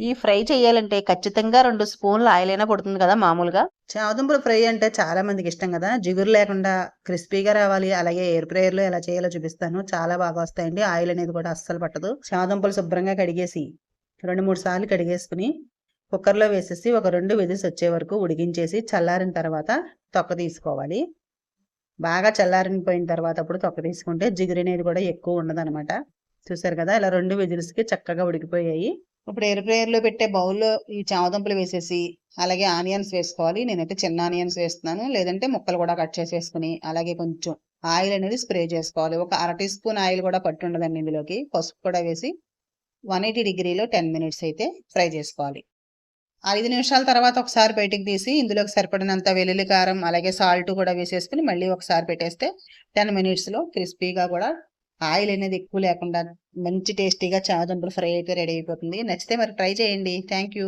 ఈ ఫ్రై చేయాలంటే ఖచ్చితంగా 2 స్పూన్ల ఆయిల్ అయినా పడుతుంది కదా మామూలుగా. చామదుంపల ఫ్రై అంటే చాలా మందికి ఇష్టం కదా. జిగురు లేకుండా క్రిస్పీగా రావాలి, అలాగే ఎయిర్ ఫ్రైయర్లో ఎలా చేయాలో చూపిస్తాను. చాలా బాగా వస్తాయండి. ఆయిల్ అనేది కూడా అస్సలు పట్టదు. చామదుంపలు శుభ్రంగా కడిగేసి 2-3 సార్లు కడిగేసుకుని కుక్కర్లో వేసేసి ఒక 2 విజిల్స్ వచ్చే వరకు ఉడికించేసి చల్లారిన తర్వాత తొక్క తీసుకోవాలి. బాగా చల్లారిపోయిన తర్వాత అప్పుడు తొక్క తీసుకుంటే జిగురు అనేది కూడా ఎక్కువ ఉండదనమాట. చూసారు కదా, ఇలా 2 విజిల్స్కి చక్కగా ఉడికిపోయాయి. ఇప్పుడు ఎయిర్ ఫ్రైయర్లో పెట్టే బౌల్లో ఈ చామదుంపలు వేసేసి అలాగే ఆనియన్స్ వేసుకోవాలి. నేనైతే చిన్న ఆనియన్స్ వేస్తున్నాను, లేదంటే ముక్కలు కూడా కట్ చేసేసుకుని అలాగే కొంచెం ఆయిల్ అనేది స్ప్రే చేసుకోవాలి. ఒక 1/2 టీ స్పూన్ ఆయిల్ కూడా పట్టు ఉండదండి ఇందులోకి. పసుపు కూడా వేసి 180 డిగ్రీలో 10 మినిట్స్ అయితే ఫ్రై చేసుకోవాలి. 5 నిమిషాల తర్వాత ఒకసారి బయటికి తీసి ఇందులోకి సరిపడినంత వెల్లుల్లి కారం అలాగే సాల్ట్ కూడా వేసేసుకుని మళ్ళీ ఒకసారి పెట్టేస్తే 10 మినిట్స్లో క్రిస్పీగా కూడా ఆయిల్ అనేది ఎక్కువ లేకుండా మంచి టేస్టీగా చామదుంపల ఫ్రై అయితే రెడీ అయిపోతుంది. నచ్చితే మరి ట్రై చేయండి. Thank you.